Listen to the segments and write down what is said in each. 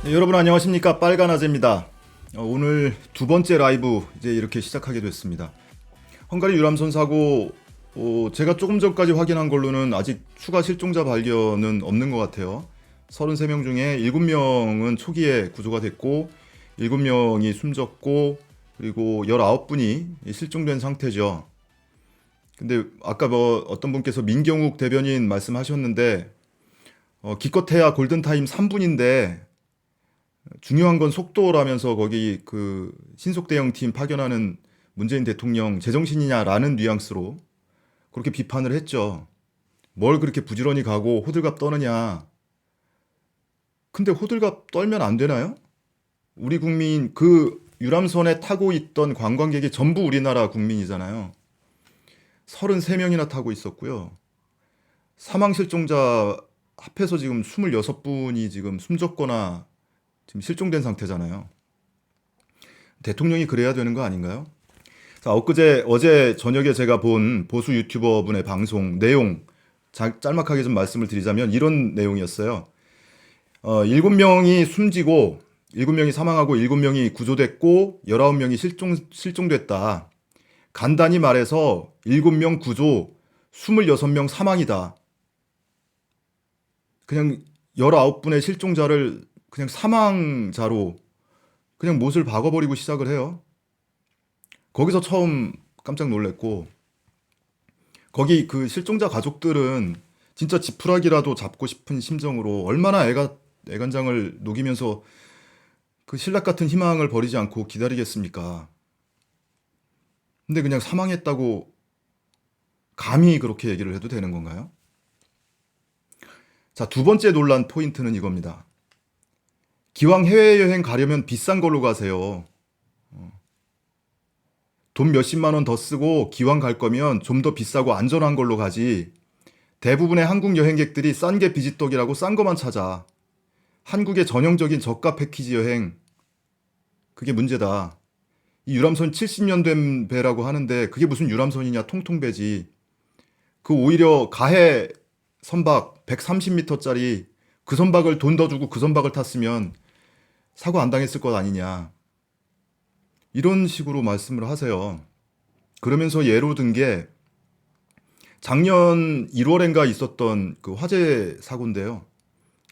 네, 여러분 안녕하십니까, 빨간아재입니다. 오늘 두 번째 라이브 이제 이렇게 시작하게 됐습니다. 헝가리 유람선 사고, 제가 조금 전까지 확인한 걸로는 아직 추가 실종자 발견은 없는 것 같아요. 33명 중에 7명은 초기에 구조가 됐고 7명이 숨졌고, 그리고 19분이 실종된 상태죠. 근데 아까 어떤 분께서 민경욱 대변인 말씀하셨는데, 기껏해야 골든타임 3분인데 중요한 건 속도라면서 거기 그 신속 대응팀 파견하는 문재인 대통령 제정신이냐라는 뉘앙스로 그렇게 비판을 했죠. 뭘 그렇게 부지런히 가고 호들갑 떠느냐. 근데 호들갑 떨면 안 되나요? 우리 국민, 그 유람선에 타고 있던 관광객이 전부 우리나라 국민이잖아요. 33명이나 타고 있었고요. 사망 실종자 합해서 지금 26분이 지금 숨졌거나 지금 실종된 상태잖아요. 대통령이 그래야 되는 거 아닌가요? 자, 어제 저녁에 제가 본 보수 유튜버 분의 방송 내용 짤막하게 좀 말씀을 드리자면 이런 내용이었어요. 7명이 숨지고 7명이 사망하고 7명이 구조됐고 19명이 실종됐다. 간단히 말해서 7명 구조, 26명 사망이다. 그냥 19분의 실종자를 그냥 사망자로 그냥 못을 박아버리고 시작을 해요. 거기서 처음 깜짝 놀랐고, 거기 그 실종자 가족들은 진짜 지푸라기라도 잡고 싶은 심정으로 얼마나 애간장을 녹이면서 그 신락 같은 희망을 버리지 않고 기다리겠습니까? 근데 그냥 사망했다고 감히 그렇게 얘기를 해도 되는 건가요? 자, 두 번째 논란 포인트는 이겁니다. 기왕 해외여행 가려면 비싼 걸로 가세요. 돈 몇십만 원 더 쓰고 기왕 갈 거면 좀 더 비싸고 안전한 걸로 가지. 대부분의 한국 여행객들이 싼 게 비지떡이라고 싼 거만 찾아. 한국의 전형적인 저가 패키지 여행, 그게 문제다. 이 유람선 70년 된 배라고 하는데 그게 무슨 유람선이냐, 통통배지. 그 오히려 가해 선박 130m짜리 그 선박을 돈 더 주고 그 선박을 탔으면 사고 안 당했을 것 아니냐. 이런 식으로 말씀을 하세요. 그러면서 예로 든 게 작년 1월엔가 있었던 그 화재 사고인데요.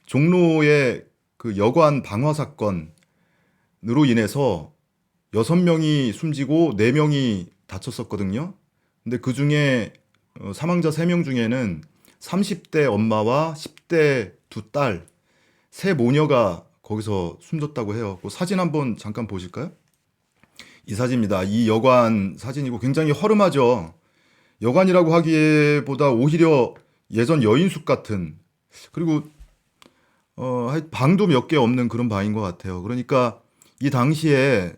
종로의 그 여관 방화 사건으로 인해서 6명이 숨지고 4명이 다쳤었거든요. 근데 그 중에 사망자 3명 중에는 30대 엄마와 10대 두 딸, 세 모녀가 거기서 숨졌다고 해요. 그 사진 한번 잠깐 보실까요? 이 사진입니다. 이 여관 사진이고 굉장히 허름하죠. 여관이라고 하기보다 오히려 예전 여인숙 같은, 그리고 방도 몇 개 없는 그런 방인 것 같아요. 그러니까 이 당시에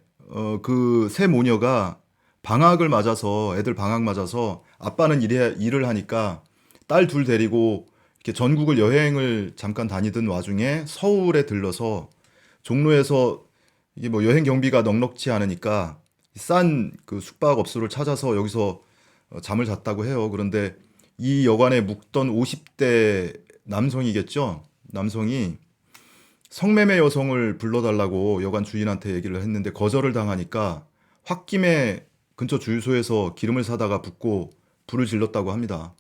그 세 모녀가 방학을 맞아서, 애들 방학 맞아서 아빠는 일을 하니까 딸 둘 데리고 이렇게 전국을 여행을 잠깐 다니던 와중에 서울에 들러서 종로에서 이게 뭐 여행 경비가 넉넉치 않으니까 싼 그 숙박업소를 찾아서 여기서 잠을 잤다고 해요. 그런데 이 여관에 묵던 50대 남성이겠죠? 남성이 성매매 여성을 불러달라고 여관 주인한테 얘기를 했는데 거절을 당하니까 홧김에 근처 주유소에서 기름을 사다가 붓고 불을 질렀다고 합니다.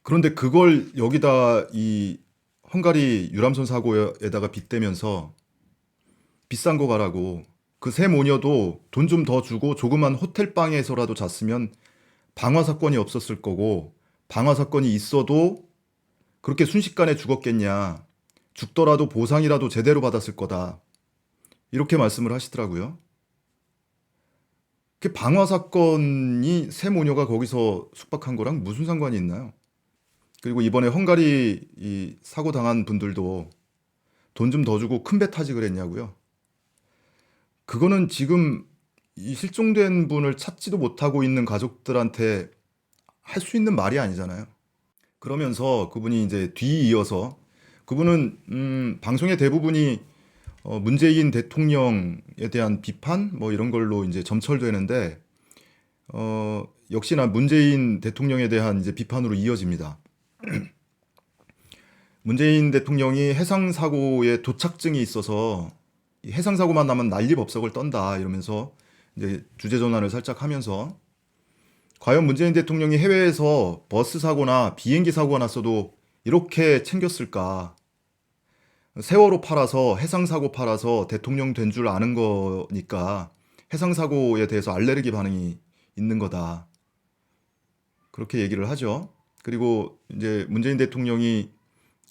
그런데 그걸 여기다 이 헝가리 유람선 사고에다가 빗대면서 비싼 거 가라고, 그 세 모녀도 돈 좀 더 주고 조그만 호텔방에서라도 잤으면 방화 사건이 없었을 거고, 방화 사건이 있어도 그렇게 순식간에 죽었겠냐. 죽더라도 보상이라도 제대로 받았을 거다. 이렇게 말씀을 하시더라고요. 그 방화 사건이 세 모녀가 거기서 숙박한 거랑 무슨 상관이 있나요? 그리고 이번에 헝가리 이 사고 당한 분들도 돈 좀 더 주고 큰 배 타지 그랬냐고요. 그거는 지금 이 실종된 분을 찾지도 못하고 있는 가족들한테 할 수 있는 말이 아니잖아요. 그러면서 그분이 이제 뒤이어서, 그분은 방송의 대부분이 문재인 대통령에 대한 비판 뭐 이런 걸로 이제 점철되는데, 역시나 문재인 대통령에 대한 이제 비판으로 이어집니다. 문재인 대통령이 해상사고에 도착증이 있어서 이 해상사고만 나면 난리법석을 떤다 이러면서 이제 주제 전환을 살짝 하면서 과연 문재인 대통령이 해외에서 버스 사고나 비행기 사고가 났어도 이렇게 챙겼을까? 세월호 팔아서 해상사고 팔아서 대통령 된 줄 아는 거니까 해상사고에 대해서 알레르기 반응이 있는 거다. 그렇게 얘기를 하죠. 그리고 이제 문재인 대통령이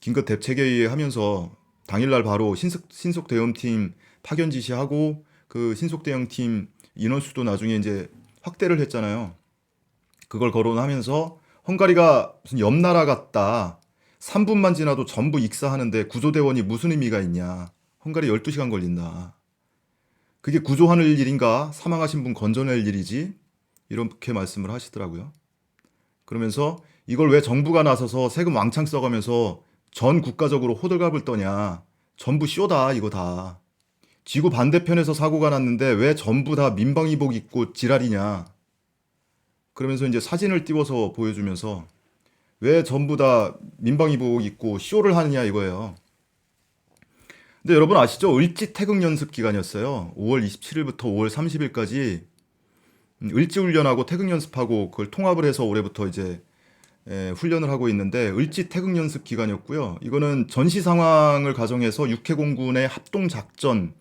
긴급 대책회의 하면서 당일날 바로 신속 대응팀 파견 지시하고 그 신속 대응팀 인원수도 나중에 이제 확대를 했잖아요. 그걸 거론하면서 헝가리가 무슨 옆 나라 같다. 3분만 지나도 전부 익사하는데 구조대원이 무슨 의미가 있냐. 헝가리 12시간 걸린다. 그게 구조하는 일인가? 사망하신 분 건져낼 일이지? 이렇게 말씀을 하시더라고요. 그러면서 이걸 왜 정부가 나서서 세금 왕창 써가면서 전 국가적으로 호들갑을 떠냐. 전부 쇼다 이거 다. 지구 반대편에서 사고가 났는데 왜 전부 다 민방위복 입고 지랄이냐. 그러면서 이제 사진을 띄워서 보여주면서 왜 전부 다 민방위복 입고 쇼를 하느냐 이거예요. 근데 여러분 아시죠? 을지 태극 연습 기간이었어요. 5월 27일부터 5월 30일까지 을지 훈련하고 태극 연습하고 그걸 통합을 해서 올해부터 이제 훈련을 하고 있는데 을지 태극 연습 기간이었고요. 이거는 전시 상황을 가정해서 육해공군의 합동 작전을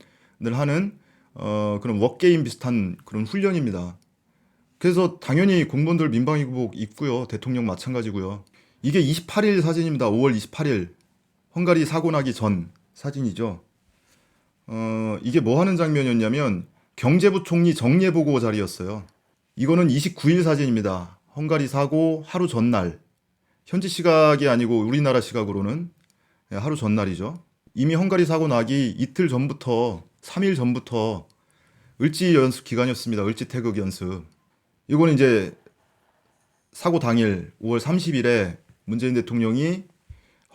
하는 그런 워게임 비슷한 그런 훈련입니다. 그래서 당연히 공무원들 민방위복 입고요. 대통령 마찬가지고요. 이게 28일 사진입니다. 5월 28일 헝가리 사고 나기 전 사진이죠. 이게 뭐 하는 장면이었냐면 경제부총리 정례보고 자리였어요. 이거는 29일 사진입니다. 헝가리 사고 하루 전날. 현지 시각이 아니고 우리나라 시각으로는 하루 전날이죠. 이미 헝가리 사고 나기 이틀 전부터 3일 전부터 을지 연습 기간이었습니다. 을지 태극 연습. 이거는 이제 사고 당일 5월 30일에 문재인 대통령이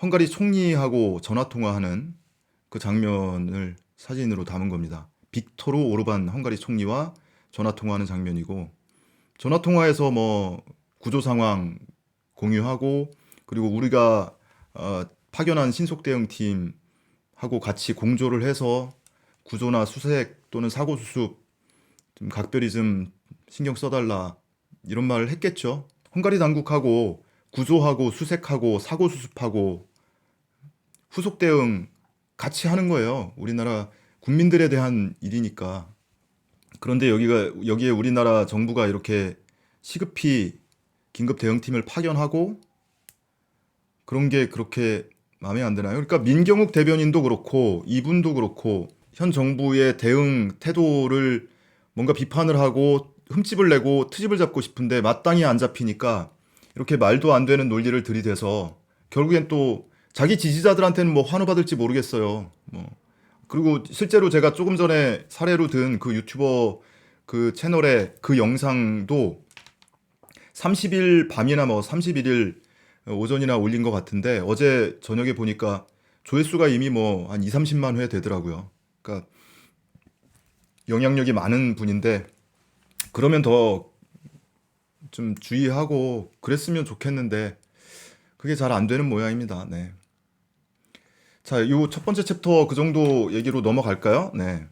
헝가리 총리하고 전화 통화하는 그 장면을 사진으로 담은 겁니다. 빅토르 오르반 헝가리 총리와 전화 통화하는 장면이고 전화 통화에서 뭐 구조 상황 공유하고 그리고 우리가 파견한 신속 대응팀하고 같이 공조를 해서 구조나 수색 또는 사고 수습 좀 각별히 좀 신경 써달라 이런 말을 했겠죠. 헝가리 당국하고 구조하고 수색하고 사고 수습하고 후속 대응 같이 하는 거예요. 우리나라 국민들에 대한 일이니까. 그런데 여기에 우리나라 정부가 이렇게 시급히 긴급 대응팀을 파견하고 그런 게 그렇게 마음에 안 드나요? 그러니까 민경욱 대변인도 그렇고 이분도 그렇고 현 정부의 대응 태도를 뭔가 비판을 하고 흠집을 내고 트집을 잡고 싶은데 마땅히 안 잡히니까 이렇게 말도 안 되는 논리를 들이대서 결국엔 또 자기 지지자들한테는 뭐 환호받을지 모르겠어요. 뭐 그리고 실제로 제가 조금 전에 사례로 든 그 유튜버 그 채널에 그 영상도 30일 밤이나 뭐 31일 오전이나 올린 것 같은데 어제 저녁에 보니까 조회수가 이미 뭐 한 2, 30만 회 되더라고요. 그러니까 영향력이 많은 분인데 그러면 더 좀 주의하고 그랬으면 좋겠는데 그게 잘 안 되는 모양입니다. 네. 자, 요 첫 번째 챕터 그 정도 얘기로 넘어갈까요? 네.